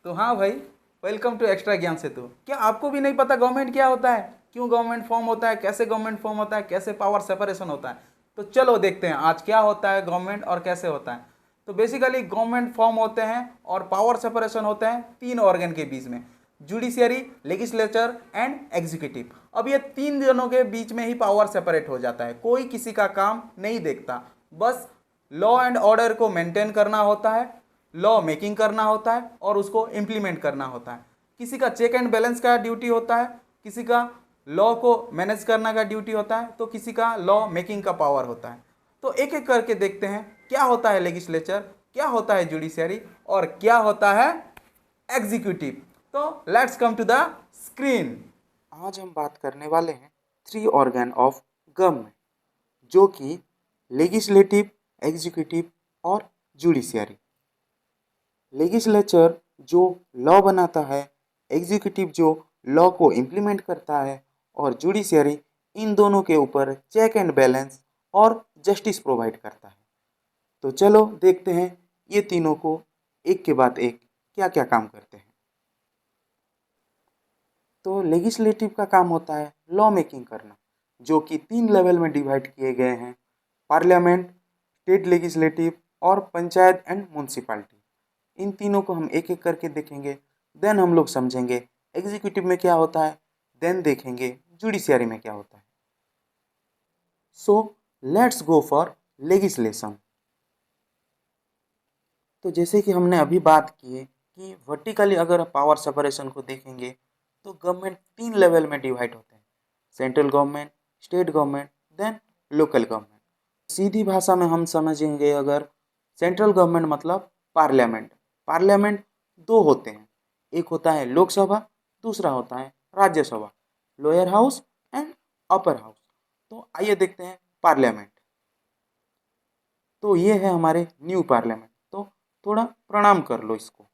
तो हाँ भाई, वेलकम टू एक्स्ट्रा ज्ञान सेतु। क्या आपको भी नहीं पता गवर्नमेंट क्या होता है, क्यों गवर्नमेंट फॉर्म होता है, कैसे गवर्नमेंट फॉर्म होता है, कैसे पावर सेपरेशन होता है? तो चलो देखते हैं आज क्या होता है गवर्नमेंट और कैसे होता है। तो बेसिकली गवर्नमेंट फॉर्म होते हैं और पावर सेपरेशन होते हैं तीन ऑर्गन के बीच में, जुडिशियरी, लेजिस्लेचर एंड एग्जीक्यूटिव। अब ये तीन जनों के बीच में ही पावर सेपरेट हो जाता है, कोई किसी का काम नहीं देखता, बस लॉ एंड ऑर्डर को मेंटेन करना होता है, लॉ मेकिंग करना होता है और उसको इम्प्लीमेंट करना होता है। किसी का चेक एंड बैलेंस का ड्यूटी होता है, किसी का लॉ को मैनेज करने का ड्यूटी होता है, तो किसी का लॉ मेकिंग का पावर होता है। तो एक एक करके देखते हैं क्या होता है लेजिस्लेचर, क्या होता है जुडिशियरी और क्या होता है एग्जीक्यूटिव। तो let's come to the screen. आज हम बात करने वाले हैं थ्री ऑर्गन ऑफ गवर्नमेंट, जो कि लेजिस्लेटिव, एग्जीक्यूटिव और जुडिशियरी। लेजिस्लेचर जो लॉ बनाता है, एग्जीक्यूटिव जो लॉ को इम्प्लीमेंट करता है और जुडिशियरी इन दोनों के ऊपर चेक एंड बैलेंस और जस्टिस प्रोवाइड करता है। तो चलो देखते हैं ये तीनों को एक के बाद एक क्या क्या काम करते हैं। तो लेजिस्लेटिव का काम होता है लॉ मेकिंग करना, जो कि तीन लेवल में डिवाइड किए गए हैं: पार्लियामेंट, स्टेट लेजिस्लेटिव और पंचायत एंड म्यूनसिपालिटी। इन तीनों को हम एक एक करके देखेंगे, देन हम लोग समझेंगे एग्जीक्यूटिव में क्या होता है, देन देखेंगे जुडिशियरी में क्या होता है। So let's go for legislation. तो जैसे कि हमने अभी बात की है कि वर्टिकली अगर पावर सेपरेशन को देखेंगे तो गवर्नमेंट तीन लेवल में डिवाइड होते हैं: central government, state government, then local government. सीधी भाषा में हम समझेंगे अगर, सेंट्रल गवर्नमेंट मतलब पार्लियामेंट। पार्लियामेंट दो होते हैं, एक होता है लोकसभा, दूसरा होता है Rajya Sabha, lower house and upper house. तो आइए देखते हैं पार्लियामेंट। तो ये है हमारे न्यू पार्लियामेंट, तो थोड़ा प्रणाम कर लो इसको।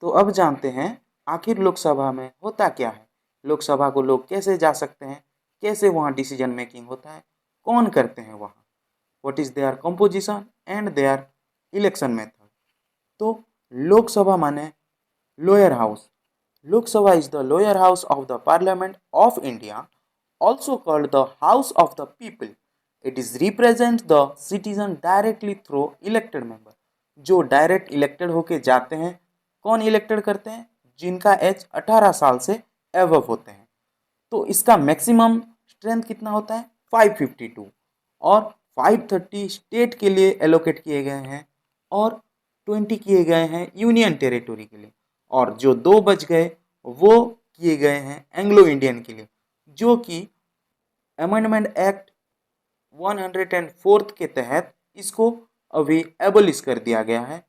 तो अब जानते हैं आखिर लोकसभा में होता क्या है, लोकसभा को लोग कैसे जा सकते हैं, कैसे वहाँ डिसीजन मेकिंग होता है, कौन करते हैं वहाँ, what is their composition and their election method. तो लोकसभा माने lower house. Lok Sabha is the lower house of the parliament of India, also called the House of the People. It is represents the citizen directly through elected member. जो direct elected होके जाते हैं, कौन elected करते हैं, जिनका एज 18 साल से एवव होते हैं। तो इसका मैक्सिमम स्ट्रेंथ कितना होता है, 552, और 530 स्टेट के लिए एलोकेट किए गए हैं और 20 किए गए हैं यूनियन टेरिटोरी के लिए, और जो दो बच गए वो किए गए हैं एंग्लो इंडियन के लिए, जो कि अमेंडमेंट एक्ट 104 के तहत इसको अभी एबोलिश कर दिया गया है,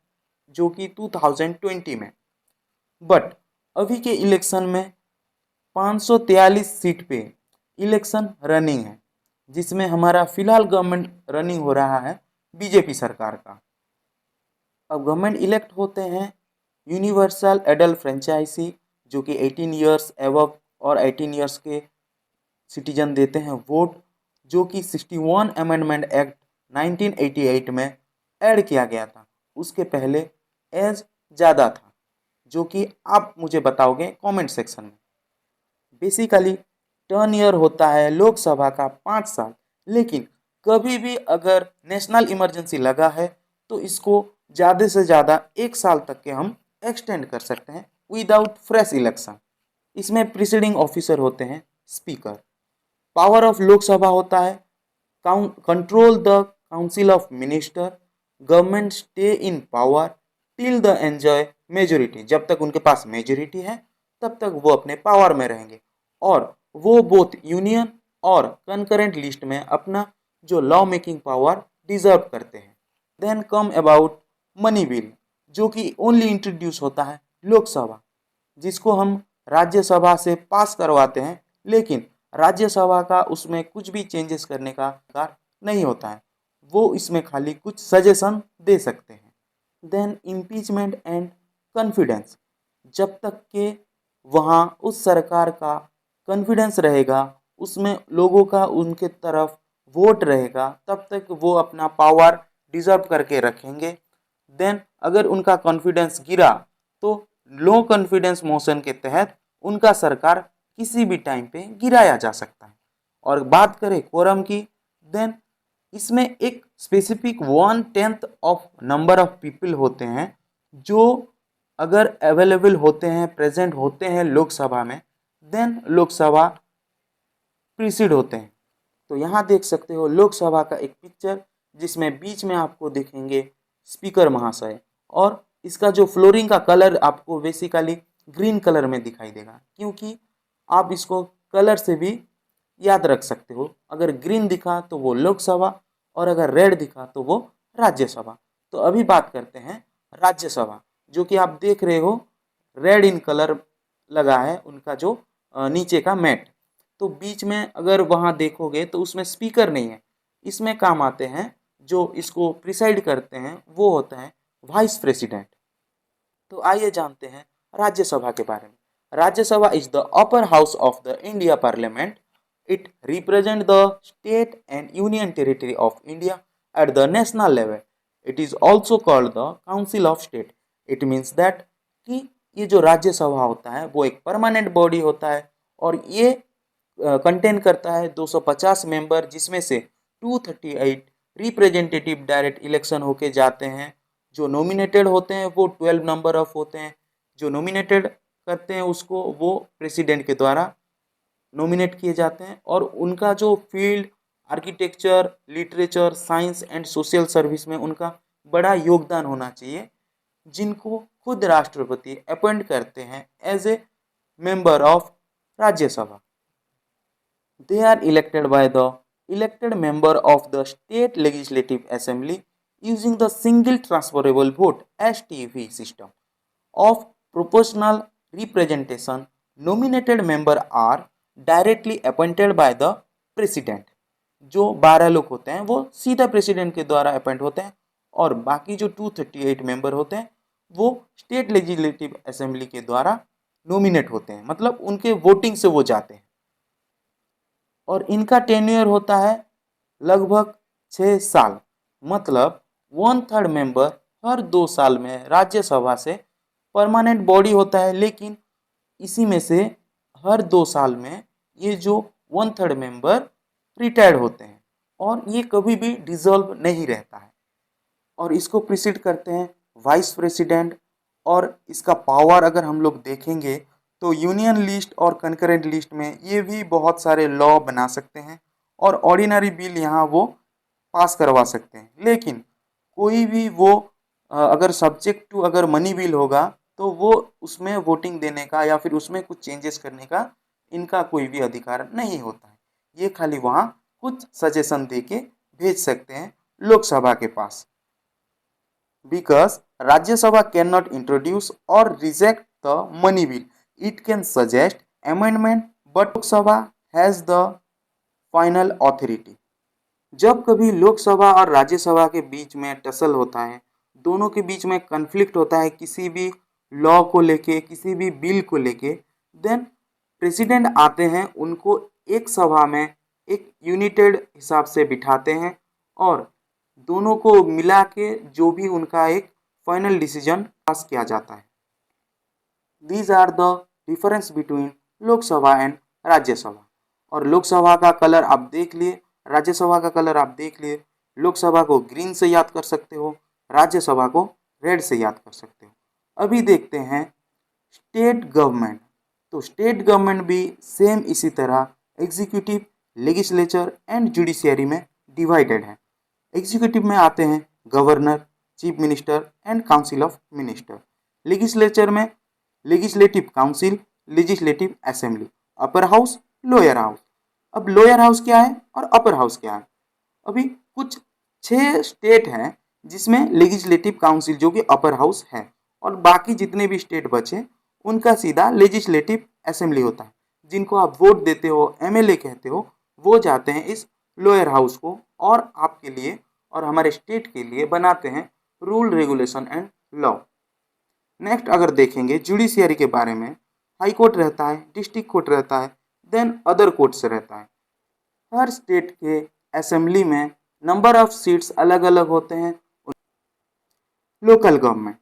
जो कि 2020 में। बट अभी के इलेक्शन में 543 सीट पे इलेक्शन रनिंग है, जिसमें हमारा फिलहाल गवर्नमेंट रनिंग हो रहा है बीजेपी सरकार का। अब गवर्नमेंट इलेक्ट होते हैं यूनिवर्सल एडल्ट फ्रेंचाइजी, जो कि 18 ईयर्स एवब और 18 ईयर्स के सिटीजन देते हैं वोट, जो कि 61 अमेंडमेंट एक्ट 1988 में ऐड किया गया था। उसके पहले एज ज़्यादा था, जो कि आप मुझे बताओगे कमेंट सेक्शन में। बेसिकली टर्न ईयर होता है लोकसभा का 5 साल, लेकिन कभी भी अगर नेशनल इमरजेंसी लगा है तो इसको ज़्यादा से ज़्यादा 1 साल तक के हम एक्सटेंड कर सकते हैं विदाउट फ्रेश इलेक्शन। इसमें प्रिसीडिंग ऑफिसर होते हैं स्पीकर। पावर ऑफ लोकसभा होता है control the council of minister, government stay in power till the enjoy majority. जब तक उनके पास मेजोरिटी है तब तक वो अपने पावर में रहेंगे, और वो बोथ यूनियन और कंकरेंट लिस्ट में अपना जो लॉ मेकिंग पावर डिजर्व करते हैं। Then come about money bill, जो कि ओनली इंट्रोड्यूस होता है लोकसभा, जिसको हम राज्यसभा से पास करवाते हैं, लेकिन राज्यसभा का उसमें कुछ भी चेंजेस करने का अधिकार नहीं होता है, वो इसमें खाली कुछ सजेशन दे सकते हैं। देन इम्पीचमेंट एंड कॉन्फिडेंस, जब तक के वहाँ उस सरकार का कॉन्फिडेंस रहेगा, उसमें लोगों का उनके तरफ वोट रहेगा, तब तक वो अपना पावर डिजर्व करके रखेंगे। देन अगर उनका कॉन्फिडेंस गिरा तो लो कॉन्फिडेंस मोशन के तहत उनका सरकार किसी भी टाइम पे गिराया जा सकता है। और बात करें कोरम की, देन इसमें एक specific 1/10 of number of people होते हैं जो अगर अवेलेबल होते हैं, प्रेजेंट होते हैं लोकसभा में, देन लोकसभा प्रीसीड होते हैं। तो यहाँ देख सकते हो लोकसभा का एक पिक्चर जिसमें बीच में आपको दिखेंगे स्पीकर महाशय, और इसका जो फ्लोरिंग का कलर आपको बेसिकली ग्रीन कलर में दिखाई देगा, क्योंकि आप इसको कलर से भी याद रख सकते हो। अगर ग्रीन दिखा तो वो लोकसभा और अगर रेड दिखा तो वो राज्यसभा। तो अभी बात करते हैं राज्यसभा, जो कि आप देख रहे हो रेड इन कलर लगा है उनका जो नीचे का मैट। तो बीच में अगर वहाँ देखोगे तो उसमें स्पीकर नहीं है। इसमें काम आते हैं जो इसको प्रिसाइड करते हैं, वो होता है वाइस प्रेसिडेंट। तो आइए जानते हैं राज्यसभा के बारे में। Rajya Sabha is the upper house of the India parliament. It represents the state and union territory of India at the national level. It is also called the Council of State. It means that कि ये जो राज्यसभा होता है वो एक permanent body होता है और ये कंटेन करता है 250 मेंबर, जिसमें से 238 रिप्रेजेंटेटिव डायरेक्ट इलेक्शन होके जाते हैं। जो नॉमिनेटेड होते हैं वो 12 नंबर ऑफ होते हैं। जो नॉमिनेटेड करते हैं उसको वो प्रेसिडेंट के द्वारा नॉमिनेट किए जाते हैं, और उनका जो field architecture, literature, science and social service में उनका बड़ा योगदान होना चाहिए, जिनको खुद राष्ट्रपति अपॉइंट करते हैं as a member of Rajya Sabha. They are elected by the elected member of the state legislative assembly using the single transferable vote STV system of proportional representation. Nominated member are directly appointed by the president. जो 12 लोग होते हैं वो सीधा president के द्वारा appoint होते हैं, और बाकी जो 238 मेंबर होते हैं वो स्टेट लेजिस्लेटिव असेंबली के द्वारा नॉमिनेट होते हैं, मतलब उनके वोटिंग से वो जाते हैं। और इनका टेन्योर होता है लगभग 6 साल, मतलब 1/3 मेंबर हर 2 साल में राज्यसभा से परमानेंट बॉडी होता है, लेकिन इसी में से हर 2 साल में ये जो 1/3 मेंबर रिटायर्ड होते हैं और ये कभी भी डिसॉल्व नहीं रहता है। और इसको प्रीसीड करते हैं वाइस प्रेसिडेंट। और इसका पावर अगर हम लोग देखेंगे तो यूनियन लिस्ट और कंकरेंट लिस्ट में ये भी बहुत सारे लॉ बना सकते हैं और ऑर्डिनरी बिल यहाँ वो पास करवा सकते हैं। लेकिन कोई भी वो अगर सब्जेक्ट टू अगर मनी बिल होगा तो वो उसमें वोटिंग देने का या फिर उसमें कुछ चेंजेस करने का इनका कोई भी अधिकार नहीं होता है। ये खाली वहाँ कुछ सजेशन दे के भेज सकते हैं लोकसभा के पास। Because Rajya Sabha can not introduce और reject the money bill, it can suggest amendment, but Lok Sabha has the final authority. जब कभी लोकसभा और राज्यसभा के बीच में टसल होता है, दोनों के बीच में कन्फ्लिक्ट होता है किसी भी लॉ को लेके, किसी भी बिल को लेके, देन प्रेसिडेंट आते हैं, उनको एक सभा में एक यूनिटेड हिसाब से बिठाते हैं और दोनों को मिला के जो भी उनका एक फाइनल डिसीजन पास किया जाता है। These are the difference between Lok Sabha and Rajya Sabha. और लोकसभा का कलर आप देख लिए, राज्यसभा का कलर आप देख लिए। लोकसभा को ग्रीन से याद कर सकते हो, राज्यसभा को रेड से याद कर सकते हो। अभी देखते हैं स्टेट गवर्नमेंट। तो स्टेट गवर्नमेंट भी सेम इसी तरह एग्जीक्यूटिव, लेजिस्लेचर एंड जुडिशियरी में डिवाइडेड है। एग्जीक्यूटिव में आते हैं governor, chief minister and council of minister. Legislature में legislative council, legislative assembly, upper house, lower house. अब लोअर हाउस क्या है और अपर हाउस क्या है? अभी कुछ 6 स्टेट हैं जिसमें लेजिस्लेटिव काउंसिल जो कि अपर हाउस है, और बाकी जितने भी स्टेट बचे उनका सीधा लेजिस्लेटिव असेंबली होता है। जिनको आप वोट देते हो, MLA कहते हो, वो जाते हैं इस लोअर हाउस को और आपके लिए और हमारे स्टेट के लिए बनाते हैं rule, regulation and law. Next अगर देखेंगे जुडिशियरी के बारे में, हाई कोर्ट रहता है, डिस्ट्रिक्ट कोर्ट रहता है, देन अदर कोर्ट्स रहता है। हर स्टेट के असेंबली में नंबर ऑफ सीट्स अलग अलग होते हैं। लोकल गवर्नमेंट,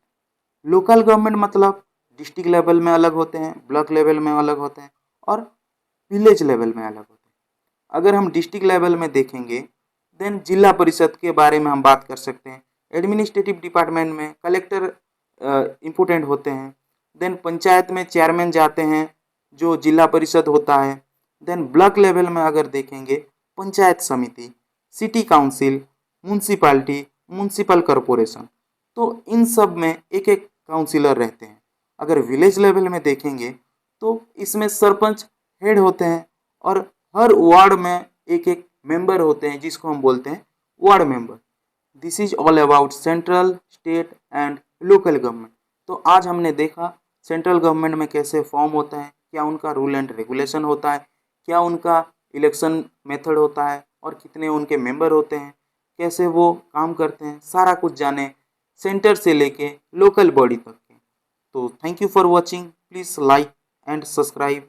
लोकल गवर्नमेंट मतलब डिस्ट्रिक्ट लेवल में अलग होते हैं, ब्लॉक लेवल में अलग होते हैं और विलेज लेवल में अलग होते हैं। अगर हम डिस्ट्रिक्ट लेवल में देखेंगे देन जिला परिषद के बारे में हम बात कर सकते हैं। एडमिनिस्ट्रेटिव डिपार्टमेंट में कलेक्टर इम्पोर्टेंट होते हैं। देन पंचायत में चेयरमैन जाते हैं जो जिला परिषद होता है। देन ब्लॉक लेवल में अगर देखेंगे पंचायत समिति, city council, municipality, municipal corporation, तो इन सब में एक एक काउंसिलर रहते हैं। अगर विलेज लेवल में देखेंगे तो इसमें सरपंच हेड होते हैं और हर वार्ड में एक एक मेंबर होते हैं जिसको हम बोलते हैं ward member. This is all about central, state and local government. तो आज हमने देखा सेंट्रल गवर्नमेंट में कैसे फॉर्म होता है, क्या उनका रूल एंड रेगुलेशन होता है, क्या उनका इलेक्शन मेथड होता है और कितने उनके मेंबर होते हैं, कैसे वो काम करते हैं, सारा कुछ जाने सेंटर से लेके लोकल बॉडी तक के। तो thank you for watching, please like and subscribe